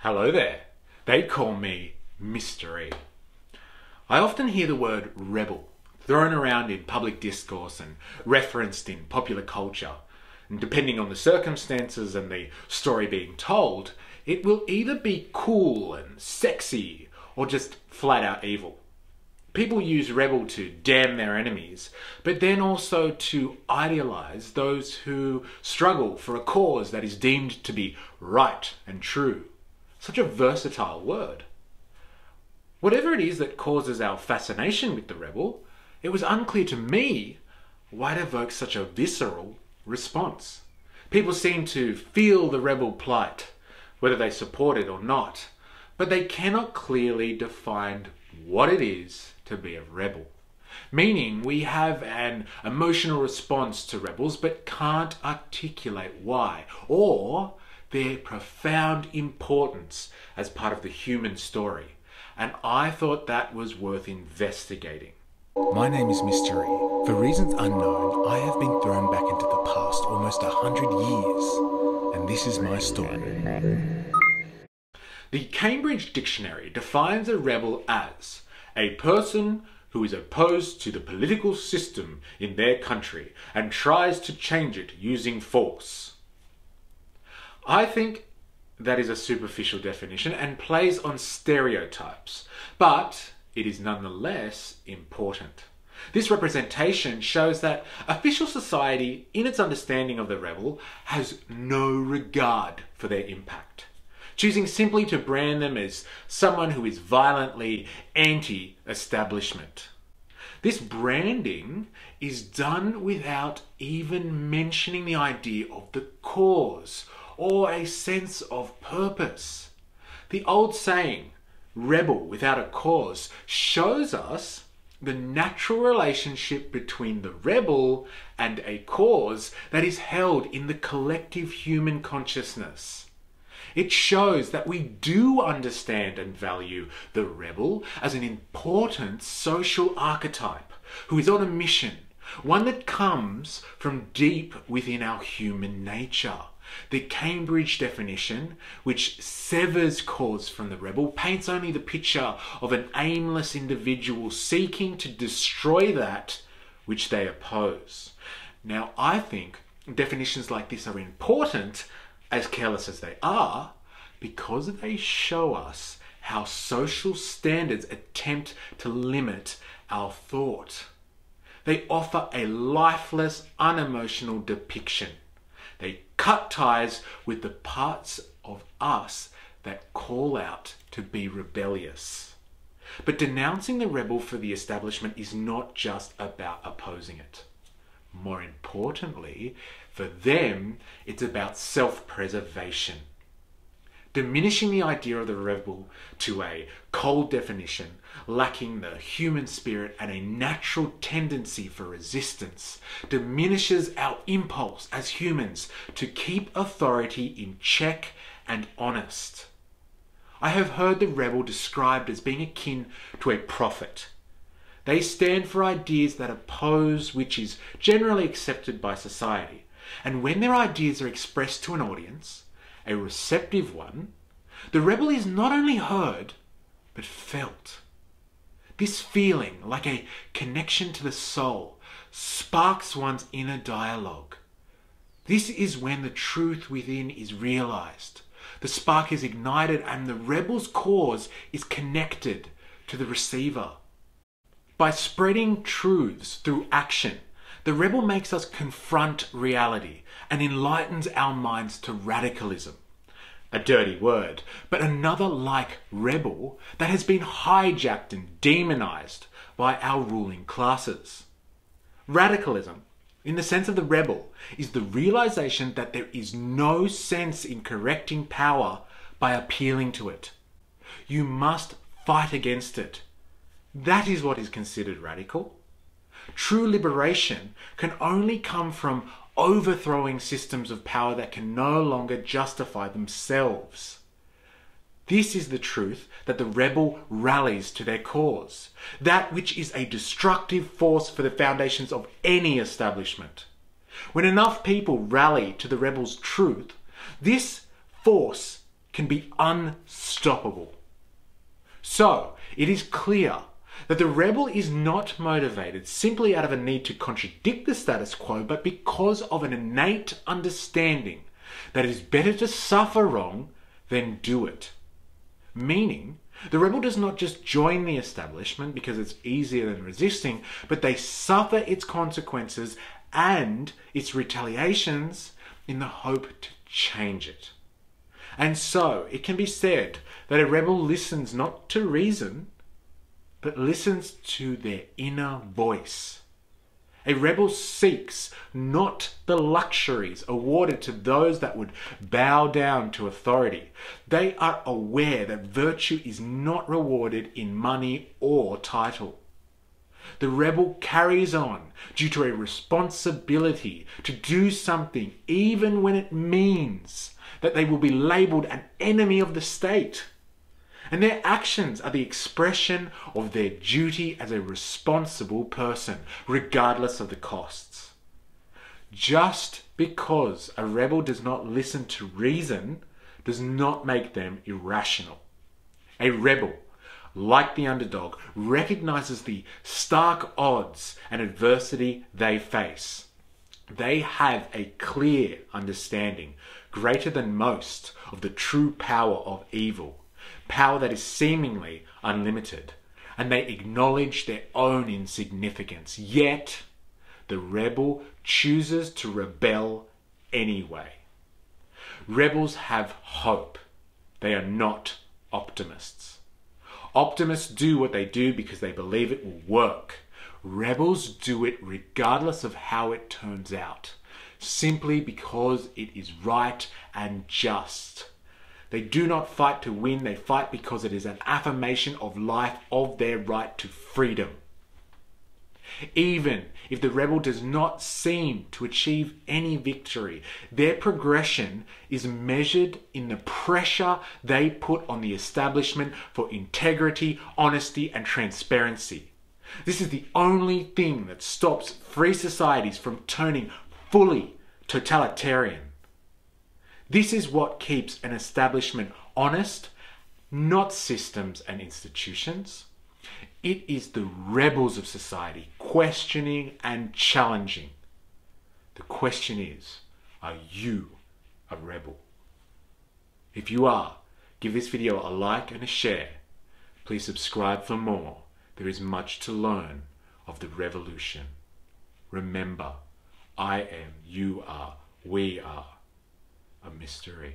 Hello there. They call me Mystery. I often hear the word rebel thrown around in public discourse and referenced in popular culture. And depending on the circumstances and the story being told, it will either be cool and sexy or just flat out evil. People use rebel to damn their enemies, but then also to idealize those who struggle for a cause that is deemed to be right and true. Such a versatile word. Whatever it is that causes our fascination with the rebel, it was unclear to me why it evokes such a visceral response. People seem to feel the rebel plight, whether they support it or not, but they cannot clearly define what it is to be a rebel. Meaning we have an emotional response to rebels but can't articulate why, or their profound importance as part of the human story. And I thought that was worth investigating. My name is Mystery. For reasons unknown, I have been thrown back into the past almost 100 years, and this is my story. The Cambridge Dictionary defines a rebel as a person who is opposed to the political system in their country and tries to change it using force. I think that is a superficial definition and plays on stereotypes, but it is nonetheless important. This representation shows that official society, in its understanding of the rebel, has no regard for their impact, choosing simply to brand them as someone who is violently anti-establishment. This branding is done without even mentioning the idea of the cause or a sense of purpose. The old saying, rebel without a cause, shows us the natural relationship between the rebel and a cause that is held in the collective human consciousness. It shows that we do understand and value the rebel as an important social archetype who is on a mission, one that comes from deep within our human nature. The Cambridge definition, which severs cause from the rebel, paints only the picture of an aimless individual seeking to destroy that which they oppose. Now, I think definitions like this are important, as careless as they are, because they show us how social standards attempt to limit our thought. They offer a lifeless, unemotional depiction. They cut ties with the parts of us that call out to be rebellious. But denouncing the rebel for the establishment is not just about opposing it. More importantly, for them, it's about self-preservation. Diminishing the idea of the rebel to a cold definition, lacking the human spirit and a natural tendency for resistance, diminishes our impulse as humans to keep authority in check and honest. I have heard the rebel described as being akin to a prophet. They stand for ideas that oppose which is generally accepted by society. And when their ideas are expressed to an audience, a receptive one, the rebel is not only heard, but felt. This feeling, like a connection to the soul, sparks one's inner dialogue. This is when the truth within is realized. The spark is ignited and the rebel's cause is connected to the receiver. By spreading truths through action, the rebel makes us confront reality and enlightens our minds to radicalism. A dirty word, but another like rebel that has been hijacked and demonized by our ruling classes. Radicalism, in the sense of the rebel, is the realization that there is no sense in correcting power by appealing to it. You must fight against it. That is what is considered radical. True liberation can only come from overthrowing systems of power that can no longer justify themselves. This is the truth that the rebel rallies to their cause, that which is a destructive force for the foundations of any establishment. When enough people rally to the rebel's truth, this force can be unstoppable. So, it is clear that the rebel is not motivated simply out of a need to contradict the status quo, but because of an innate understanding that it is better to suffer wrong than do it. Meaning, the rebel does not just join the establishment because it's easier than resisting, but they suffer its consequences and its retaliations in the hope to change it. And so, it can be said that a rebel listens not to reason, but listens to their inner voice. A rebel seeks not the luxuries awarded to those that would bow down to authority. They are aware that virtue is not rewarded in money or title. The rebel carries on due to a responsibility to do something even when it means that they will be labelled an enemy of the state. And their actions are the expression of their duty as a responsible person, regardless of the costs. Just because a rebel does not listen to reason does not make them irrational. A rebel, like the underdog, recognizes the stark odds and adversity they face. They have a clear understanding, greater than most, of the true power of evil. Power that is seemingly unlimited, and they acknowledge their own insignificance. Yet, the rebel chooses to rebel anyway. Rebels have hope. They are not optimists. Optimists do what they do because they believe it will work. Rebels do it regardless of how it turns out, simply because it is right and just. They do not fight to win, they fight because it is an affirmation of life, of their right to freedom. Even if the rebel does not seem to achieve any victory, their progression is measured in the pressure they put on the establishment for integrity, honesty, and transparency. This is the only thing that stops free societies from turning fully totalitarian. This is what keeps an establishment honest, not systems and institutions. It is the rebels of society questioning and challenging. The question is, are you a rebel? If you are, give this video a like and a share. Please subscribe for more. There is much to learn of the revolution. Remember, I am, you are, we are a mystery.